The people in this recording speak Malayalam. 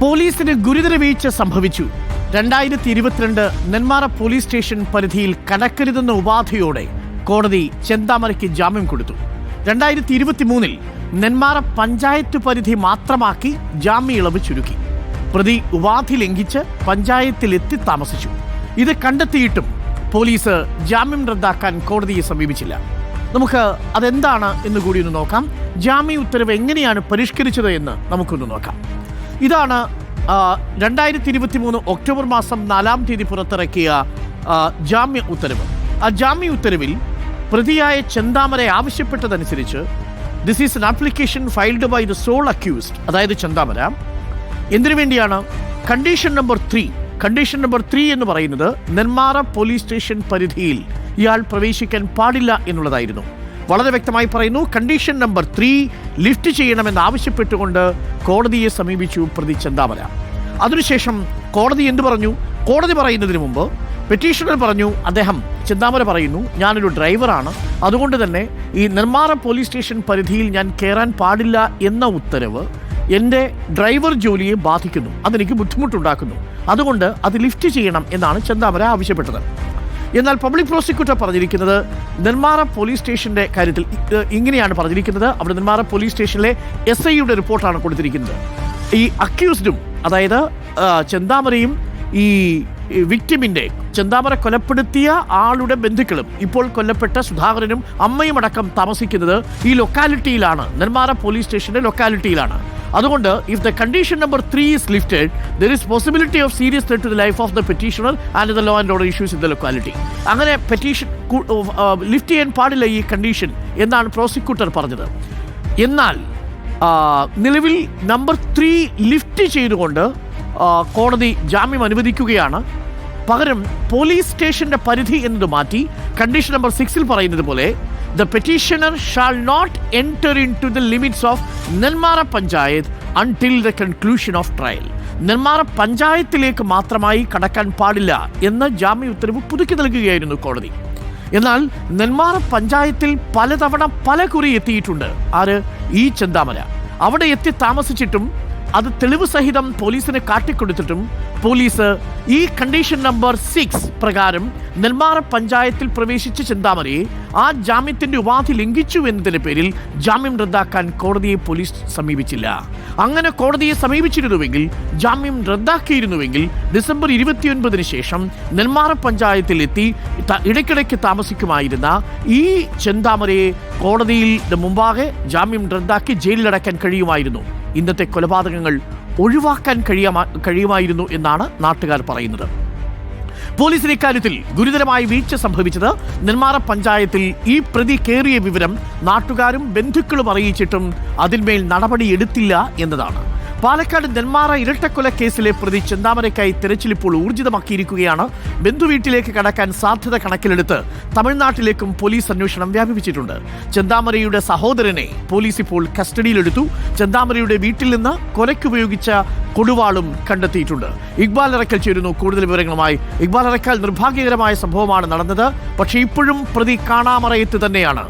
പോലീസിന് ഗുരുതര വീഴ്ച സംഭവിച്ചു. 2022 നെന്മാറ പോലീസ് സ്റ്റേഷൻ പരിധിയിൽ കടക്കരുതെന്ന ഉപാധിയോടെ കോടതി ചെന്താമരയ്ക്ക് ജാമ്യം കൊടുത്തു. 2023 നെന്മാറ പഞ്ചായത്ത് പരിധി മാത്രമാക്കി ജാമ്യ ഇളവ് ചുരുക്കി. പ്രതി ഉപാധി ലംഘിച്ച് പഞ്ചായത്തിലെത്തി താമസിച്ചു. ഇത് കണ്ടെത്തിയിട്ടും പോലീസ് ജാമ്യം റദ്ദാക്കാൻ കോടതിയെ സമീപിച്ചില്ല. നമുക്ക് അതെന്താണ് എന്ന് കൂടി ഒന്ന് നോക്കാം. ജാമ്യ ഉത്തരവ് എങ്ങനെയാണ് പരിഷ്കരിച്ചത് എന്ന് നമുക്കൊന്ന് നോക്കാം. ഇതാണ് 2023 ഒക്ടോബർ മാസം 4-ാം തീയതി പുറത്തിറക്കിയ ജാമ്യ ഉത്തരവ്. ആ ജാമ്യ ഉത്തരവിൽ പ്രതിയായ ചെന്താമര ആവശ്യപ്പെട്ടതനുസരിച്ച് this is an application filed by the sole accused, അതായത് ചെന്താമര. എന്തിനു വേണ്ടിയാണ്? കണ്ടീഷൻ നമ്പർ 3 എന്ന് പറയുന്നത് നെന്മാറ പോലീസ് സ്റ്റേഷൻ പരിധിയിൽ ഇയാൾ പ്രവേശിക്കാൻ പാടില്ല എന്നുള്ളതായിരുന്നു. വളരെ വ്യക്തമായി പറയുന്നു. കണ്ടീഷൻ നമ്പർ 3 ലിഫ്റ്റ് ചെയ്യണമെന്ന് ആവശ്യപ്പെട്ടുകൊണ്ട് കോടതിയെ സമീപിച്ചു പ്രതി ചെന്താമര. അതിനുശേഷം കോടതി എന്ത് പറഞ്ഞു? കോടതി പറയുന്നതിന് മുമ്പ് പെറ്റീഷണർ പറഞ്ഞു, ചെന്താമര പറയുന്നു, ഞാനൊരു ഡ്രൈവറാണ്, അതുകൊണ്ട് തന്നെ ഈ നെന്മാറ പോലീസ് സ്റ്റേഷൻ പരിധിയിൽ ഞാൻ കയറാൻ പാടില്ല എന്ന ഉത്തരവ് എൻ്റെ ഡ്രൈവർ ജോലിയെ ബാധിക്കുന്നു, അതെനിക്ക് ബുദ്ധിമുട്ടുണ്ടാക്കുന്നു, അതുകൊണ്ട് അത് ലിഫ്റ്റ് ചെയ്യണം എന്നാണ് ചെന്താമര ആവശ്യപ്പെട്ടത്. എന്നാൽ പബ്ലിക് പ്രോസിക്യൂട്ടർ പറഞ്ഞിരിക്കുന്നത് നെന്മാറ പോലീസ് സ്റ്റേഷൻ്റെ കാര്യത്തിൽ ഇങ്ങനെയാണ് പറഞ്ഞിരിക്കുന്നത്. അവിടെ നെന്മാറ പോലീസ് സ്റ്റേഷനിലെ SIയുടെ റിപ്പോർട്ടാണ് കൊടുത്തിരിക്കുന്നത്. ഈ അക്യൂസ്ഡും, അതായത് ചെന്താമരയും ഈ വിക്ടിമിൻ്റെ, ചെന്താമര കൊലപ്പെടുത്തിയ ആളുടെ ബന്ധുക്കളും ഇപ്പോൾ കൊല്ലപ്പെട്ട സുധാകരനും അമ്മയും അടക്കം താമസിക്കുന്നത് ഈ ലൊക്കാലിറ്റിയിലാണ്, നെന്മാറ പോലീസ് സ്റ്റേഷൻ്റെ ലൊക്കാലിറ്റിയിലാണ്. അതുകൊണ്ട് if the condition number 3 is lifted, there is possibility of serious threat to the life of the petitioner and the law and order issues in the locality. അങ്ങനെ പെറ്റീഷൻ ലിഫ്റ്റ് ചെയ്യാൻ പാടില്ല ഈ കണ്ടീഷൻ എന്നാണ് പ്രോസിക്യൂട്ടർ പറഞ്ഞത്. എന്നാൽ നിലവിൽ നമ്പർ 3 ലിഫ്റ്റ് ചെയ്തുകൊണ്ട് കോടതി ജാമ്യം അനുവദിക്കുകയാണ്. പകരം പോലീസ് സ്റ്റേഷന്റെ പരിധി എന്നത് മാറ്റി കണ്ടീഷൻ നമ്പർ 6 പറയുന്നത് പോലെ the petitioner shall not enter into the limits of Nenmara panchayat until the conclusion of trial. Nenmara പഞ്ചായത്തിലേക്ക് മാത്രമായി കടക്കാൻ പാടില്ല എന്ന ജാമ്യ ഉത്തരവ് പുതുക്കി നൽകുകയായിരുന്നു കോടതി. എന്നാൽ നെന്മാറ പഞ്ചായത്തിൽ പലതവണ പല കുറി എത്തിയിട്ടുണ്ട് ഈ ചെന്താമര. അവിടെ എത്തി താമസിച്ചിട്ടും അത് തെളിവ് സഹിതം പോലീസിന് കാട്ടിക്കൊടുത്തിട്ടും പോലീസ് ഈ കണ്ടീഷൻ നമ്പർ 6 പ്രകാരം നെന്മാറ പഞ്ചായത്തിൽ പ്രവേശിച്ച ചെന്താമരയെ ആ ജാമ്യത്തിന്റെ ഉപാധി ലംഘിച്ചു എന്നതിന്റെ പേരിൽ ജാമ്യം റദ്ദാക്കാൻ കോടതിയെ പോലീസ് സമീപിച്ചില്ല. അങ്ങനെ കോടതിയെ സമീപിച്ചിരുന്നുവെങ്കിൽ, ജാമ്യം റദ്ദാക്കിയിരുന്നുവെങ്കിൽ ഡിസംബർ 29 ശേഷം നെന്മാറ പഞ്ചായത്തിൽ എത്തി ഇടയ്ക്കിടയ്ക്ക് താമസിക്കുമായിരുന്ന ഈ ചെന്താമരയെ കോടതിയിൽ മുമ്പാകെ ജാമ്യം റദ്ദാക്കി ജയിലിലടക്കാൻ കഴിയുമായിരുന്നു. ഇന്നത്തെ കൊലപാതകങ്ങൾ ഒഴിവാക്കാൻ കഴിയുമായിരുന്നു എന്നാണ് നാട്ടുകാർ പറയുന്നത്. പോലീസിന് ഇക്കാര്യത്തിൽ ഗുരുതരമായ വീഴ്ച സംഭവിച്ചത് നെന്മാറ പഞ്ചായത്തിൽ ഈ പ്രതി കയറിയ വിവരം നാട്ടുകാരും ബന്ധുക്കളും അറിയിച്ചിട്ടും അതിന്മേൽ നടപടിയെടുത്തില്ല എന്നതാണ്. പാലക്കാട് നെന്മാറ ഇരട്ടക്കൊല കേസിലെ പ്രതി ചെന്താമരയ്ക്കായി തെരച്ചിൽ ഇപ്പോൾ ഊർജിതമാക്കിയിരിക്കുകയാണ്. ബന്ധുവീട്ടിലേക്ക് കടക്കാൻ സാധ്യത കണക്കിലെടുത്ത് തമിഴ്നാട്ടിലേക്കും പോലീസ് അന്വേഷണം വ്യാപിപ്പിച്ചിട്ടുണ്ട്. ചെന്താമരയുടെ സഹോദരനെ പോലീസ് ഇപ്പോൾ കസ്റ്റഡിയിലെടുത്തു. ചെന്താമരയുടെ വീട്ടിൽ നിന്ന് കൊലയ്ക്കുപയോഗിച്ച കൊടുവാളും കണ്ടെത്തിയിട്ടുണ്ട്. ഇക്ബാൽ അറക്കൽ ചേരുന്നു കൂടുതൽ വിവരങ്ങളുമായി. ഇക്ബാൽ അറക്കൽ, നിർഭാഗ്യകരമായ സംഭവമാണ് നടന്നത്, പക്ഷേ ഇപ്പോഴും പ്രതി കാണാമറയത്ത് തന്നെയാണ്.